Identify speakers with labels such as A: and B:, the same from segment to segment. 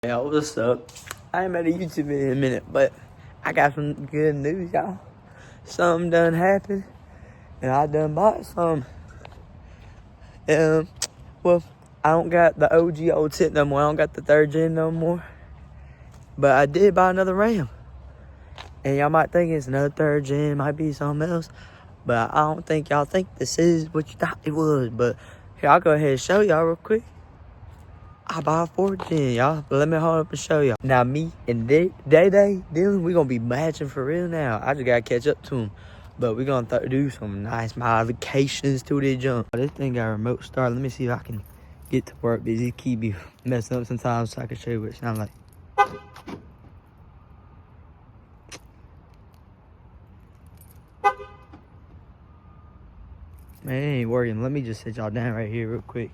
A: Yo, what's up? I ain't made a YouTube video in a minute, but I got some good news, y'all. Something done happened, and I done bought some. Well, I don't got the OG old tip no more. I don't got the 3rd gen no more. But I did buy another RAM. And y'all might think it's another 3rd gen, might be something else. But I don't think y'all think this is what you thought it was. But here, I'll go ahead and show y'all real quick. I bought a 4th gen, y'all. But let me hold up and show y'all. Now, me and Day Dylan, we gonna be matching for real now. I just gotta catch up to him. But we gonna do some nice modifications to this junk. This thing got a remote start. Let me see if I can get to work. Because it keep me messing up sometimes, so I can show you what it sounds like. Man, it ain't working. Let me just sit y'all down right here real quick.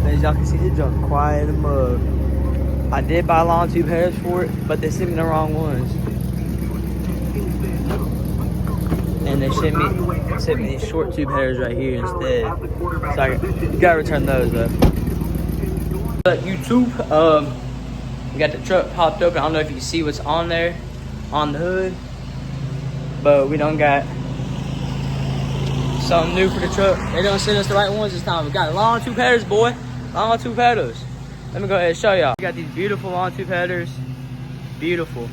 A: As y'all can see, this junk quiet and mug. I did buy long tube headers for it, but they sent me the wrong ones. And they sent me these short tube headers right here instead. So you gotta return those though. But YouTube, we got the truck popped open. I don't know if you can see what's on there, on the hood. But we done got something new for the truck. They done send us the right ones this time. We got long tube headers, boy. Long tube headers. Let me go ahead and show y'all. We got these beautiful long tube headers. Beautiful.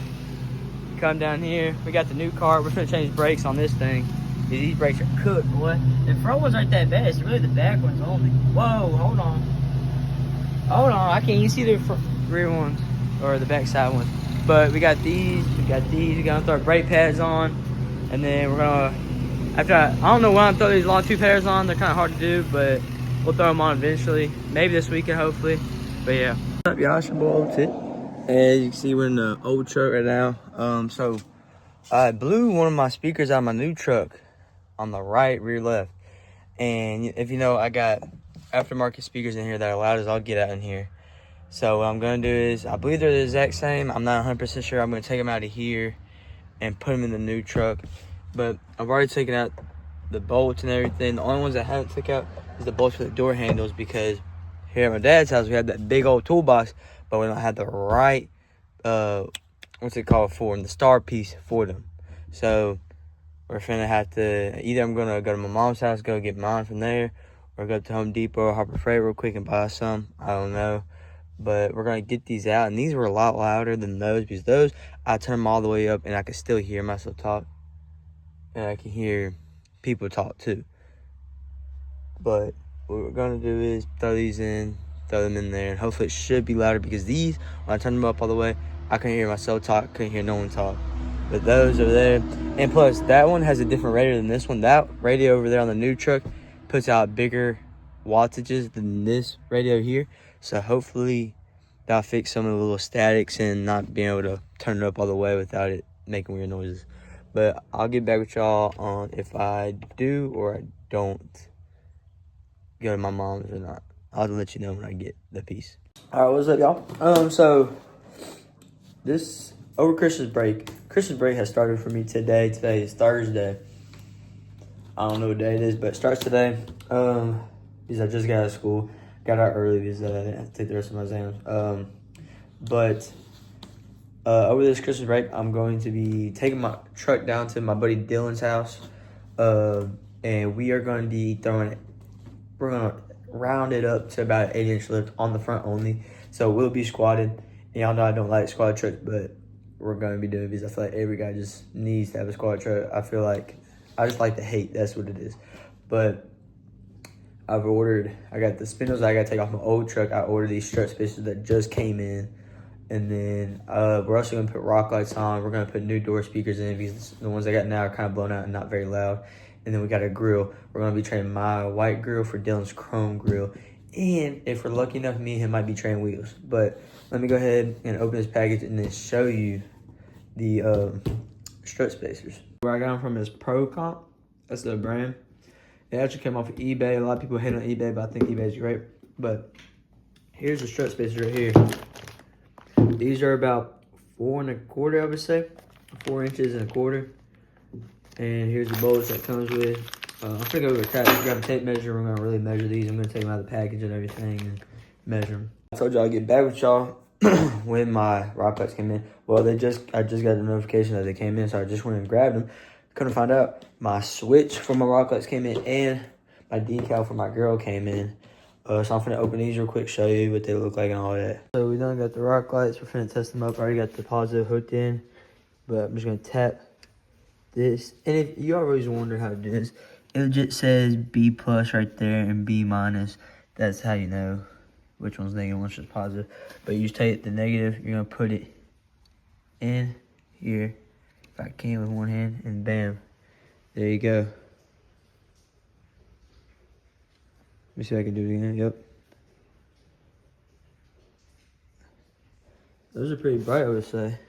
A: Come down here. We got the new car. We're gonna change brakes on this thing. These brakes are cooked, boy. The front ones aren't that bad. It's really the back ones only. Whoa, hold on. Hold on. I can't even see the rear ones or the back side ones. But we got these. We got these. We're gonna throw our brake pads on, and then we're gonna. I don't know when I throw these long tube headers on. They're kind of hard to do, but we'll throw them on eventually. Maybe this weekend, hopefully. But yeah. What's up, y'all? It's your boy Old Tit. As you can see, we're in the old truck right now. So I blew one of my speakers out of my new truck on the right rear left. And if you know, I got aftermarket speakers in here that are loud as I'll get out in here. So what I'm gonna do is, I believe they're the exact same. I'm not 100% sure. I'm gonna take them out of here and put them in the new truck. But I've already taken out the bolts and everything. The only ones I haven't took out is the bolts for the door handles, because here at my dad's house, we had that big old toolbox, but we don't have the right, what's it called for, the star piece for them. So we're finna have to, either I'm gonna go to my mom's house, go get mine from there, or go to Home Depot or Harbor Freight real quick and buy some. I don't know. But we're gonna get these out, and these were a lot louder than those, because those, I turn them all the way up and I can still hear myself talk. And I can hear people talk too. But what we're gonna do is throw these in, throw them in there, and hopefully it should be louder, because these, when I turn them up all the way, I couldn't hear myself talk, couldn't hear no one talk. But those over there, and plus that one has a different radio than this one. That radio over there on the new truck puts out bigger wattages than this radio here. So hopefully that'll fix some of the little statics and not being able to turn it up all the way without it making weird noises. But I'll get back with y'all on if I do or I don't go to my mom's or not. I'll let you know when I get the piece. All right, what's up, y'all? So this over Christmas break has started for me today. Today is Thursday. I don't know what day it is, but it starts today. Because I just got out of school, got out early because I didn't have to take the rest of my exams. But over this Christmas break, I'm going to be taking my truck down to my buddy Dylan's house, and we are going to be we're going to round it up to about an 8-inch lift on the front only. So we'll be squatted. And y'all know I don't like squad trucks, but we're going to be doing it because I feel like every guy just needs to have a squad truck. I feel like I just like to hate. That's what it is. But I got the spindles I got to take off my old truck. I ordered these strut spacers that just came in. And then we're also going to put rock lights on. We're going to put new door speakers in, because the ones I got now are kind of blown out and not very loud. And then we got a grill. We're going to be trading my white grill for Dylan's chrome grill. And if we're lucky enough, me and him might be trading wheels. But let me go ahead and open this package and then show you the strut spacers. Where I got them from is ProComp. That's the brand. It actually came off of eBay. A lot of people hate on eBay, but I think eBay is great. But here's the strut spacers right here. These are about 4 1/4, I would say. 4 inches and 1/4. And here's the bolts that comes with. I'm gonna go over grab a tape measure. We're gonna really measure these. I'm gonna take them out of the package and everything and measure them. I told y'all I'd get back with y'all when my rock lights came in. Well, I just got the notification that they came in, so I just went and grabbed them. Couldn't find out my switch for my rock lights came in and my decal for my girl came in. So I'm finna open these real quick, show you what they look like and all that. So we done got the rock lights. We're finna test them up. I already got the positive hooked in, but I'm just gonna tap this. And if you always wonder how to do this, it legit says B plus right there and B minus. That's how you know which one's negative, which is positive. But you just take the negative, you're gonna put it in here, if I can with one hand, and bam, there you go. Let me see if I can do it again. Yep. Those are pretty bright, I would say.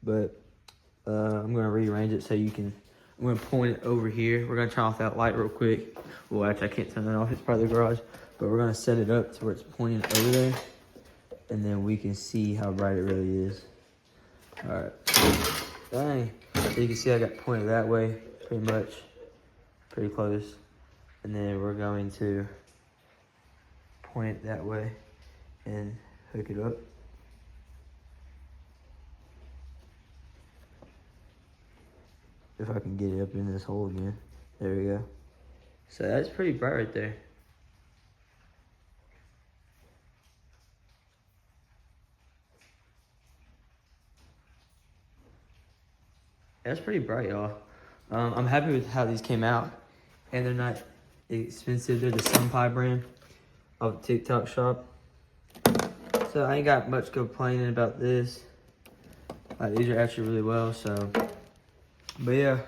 A: But I'm gonna rearrange it so you can. I'm gonna point it over here. We're gonna turn off that light real quick. Well, actually, I can't turn that off. It's part of the garage. But we're gonna set it up to where it's pointing over there, and then we can see how bright it really is. All right. Dang. So you can see I got pointed that way, pretty much, pretty close. And then we're going to point it that way and hook it up. If I can get it up in this hole again. There we go. So that's pretty bright right there. That's pretty bright, y'all. I'm happy with how these came out. And they're not expensive. They're the Sunpie brand of the TikTok shop. So I ain't got much complaining about this. These are actually really well, so. But yeah,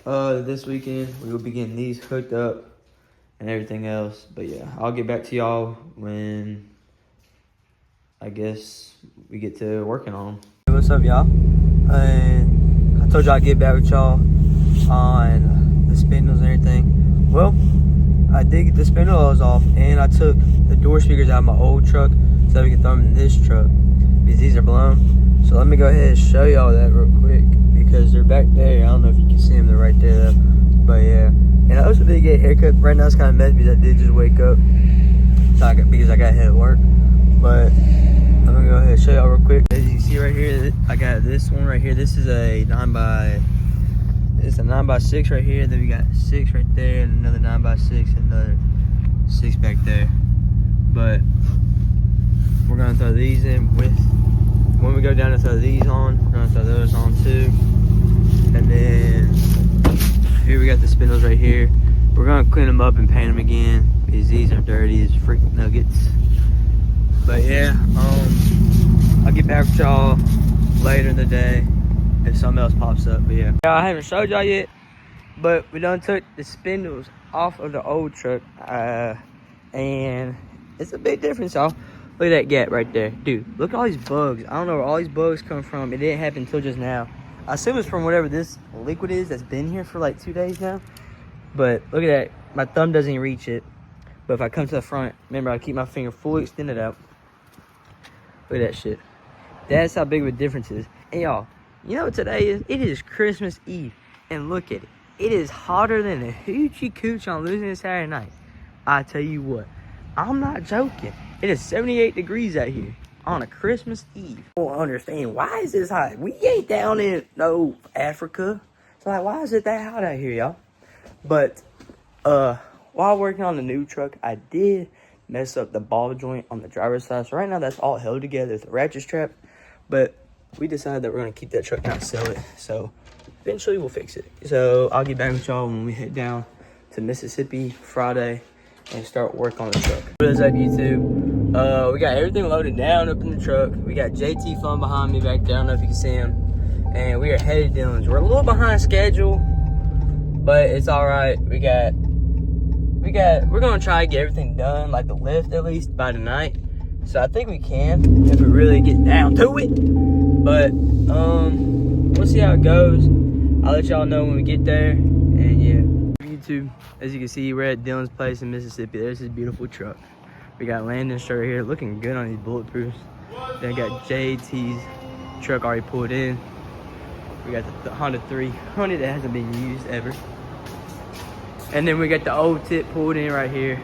A: this weekend we will be getting these hooked up and everything else. But yeah, I'll get back to y'all when I guess we get to working on them. Hey, what's up, y'all? And I told y'all I'd get back with y'all on the spindles and everything. Well, I did get the spindles off, and I took the door speakers out of my old truck so that we can throw them in this truck because these are blown. So let me go ahead and show y'all that real quick because they're back there. I don't know if you can see them, they're right there though. But yeah, and I also did get a haircut. Right now it's kind of messy because I did just wake up because I got hit at work. But I'm gonna go ahead and show y'all real quick. As you can see right here, I got this one right here. This is a 9x6 right here. Then we got 6 right there, and another 9x6, and another 6 back there. But we're gonna throw these in with. When we go down to throw these on, we're gonna throw those on too. And then here we got the spindles right here. We're gonna clean them up and paint them again because these are dirty as freaking nuggets. But yeah, I'll get back with y'all later in the day if something else pops up. But yeah, I haven't showed y'all yet, but we done took the spindles off of the old truck, and it's a big difference, y'all. Look at that gap right there. Dude, look at all these bugs. I don't know where all these bugs come from. It didn't happen until just now. I assume it's from whatever this liquid is that's been here for like 2 days now. But look at that. My thumb doesn't even reach it. But if I come to the front, remember I keep my finger fully extended out. Look at that shit. That's how big of a difference it is. And y'all, you know what today is? It is Christmas Eve. And look at it. It is hotter than a hoochie cooch on losing Saturday night. I tell you what. I'm not joking. It is 78 degrees out here on a Christmas Eve. I don't understand. Why is this hot? We ain't down in no Africa. So like, why is it that hot out here, y'all? But while working on the new truck, I did mess up the ball joint on the driver's side. So right now that's all held together with a ratchet strap. But we decided that we're gonna keep that truck, not sell it. So eventually we'll fix it. So I'll get back with y'all when we head down to Mississippi Friday and start work on the truck. What is up, YouTube? We got everything loaded down up in the truck. We got JT Fun behind me back there. I don't know if you can see him. And we are headed down. We're a little behind schedule, but it's all right. We're gonna try to get everything done, like the lift at least, by tonight. So I think we can if we really get down to it. But we'll see how it goes. I'll let y'all know when we get there. And yeah, YouTube, as you can see, we're at Dylan's place in Mississippi. There's his beautiful truck. We got Landon shirt here, looking good on these bulletproofs. Then we got JT's truck already pulled in. We got the Honda 300 that hasn't been used ever. And then we got the old tip pulled in right here.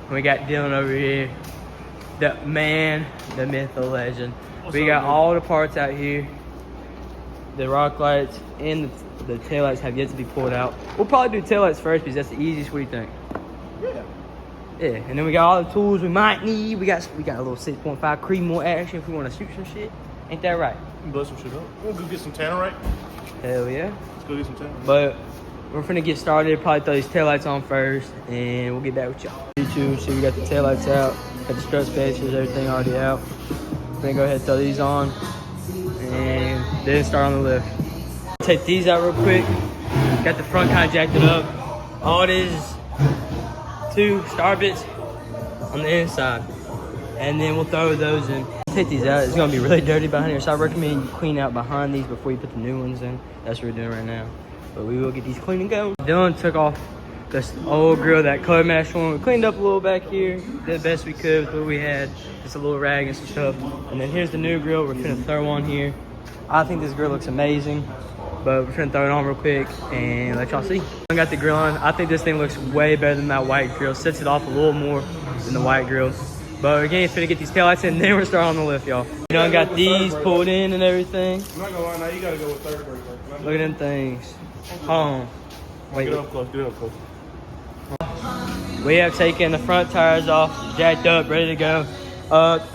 A: And we got Dylan over here. The man, the myth, the legend. We got all the parts out here. The rock lights and the taillights have yet to be pulled out. We'll probably do taillights first because that's the easiest. What do you think?
B: Yeah.
A: Yeah, and then we got all the tools we might need. We got a little 6.5 Creedmoor action if we want to shoot some shit. Ain't that right?
B: Blow some shit up. We'll go get some tannerite.
A: Hell yeah.
B: Let's go get some tannerite.
A: But we're finna get started. Probably throw these taillights on first, and we'll get back with y'all. YouTube, so we got the taillights out, got the strut spacers, everything already out. We're gonna go ahead and throw these on, and then start on the lift. Take these out real quick. Got the front kind of jacked it up. All it is 2 star bits on the inside, and then we'll throw those in. Take these out. It's gonna be really dirty behind here, so I recommend you clean out behind these before you put the new ones in. That's what we're doing right now. But we will get these clean and go. Dylan took off this old grill, that color match one. We cleaned up a little back here, did the best we could with what we had. Just a little rag and some stuff. And then here's the new grill we're gonna throw on here. I think this grill looks amazing, but we're gonna throw it on real quick and let y'all see. I got the grill on. I think this thing looks way better than that white grill. Sets it off a little more than the white grill. But again, finna get these taillights in, then we're starting on the lift, y'all. You know, I got these pulled in and everything.
B: I'm not gonna lie, now you gotta go with third brake first.
A: Look at them things. Hold on. Wait.
B: Get up close, get up close.
A: We have taken the front tires off, jacked up, ready to go.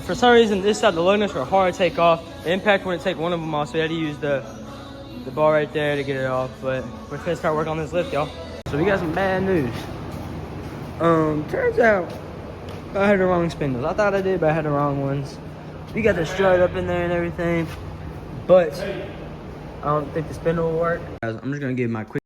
A: For some reason, this side, the lug nuts were hard to take off. The impact wouldn't take one of them off, so we had to use the bar right there to get it off. But we're gonna start working on this lift, y'all. So we got some bad news. Turns out I had the wrong spindles. I thought I did, but I had the wrong ones. We got the strut up in there and everything, but I don't think the spindle will work. Guys, I'm just gonna give my quick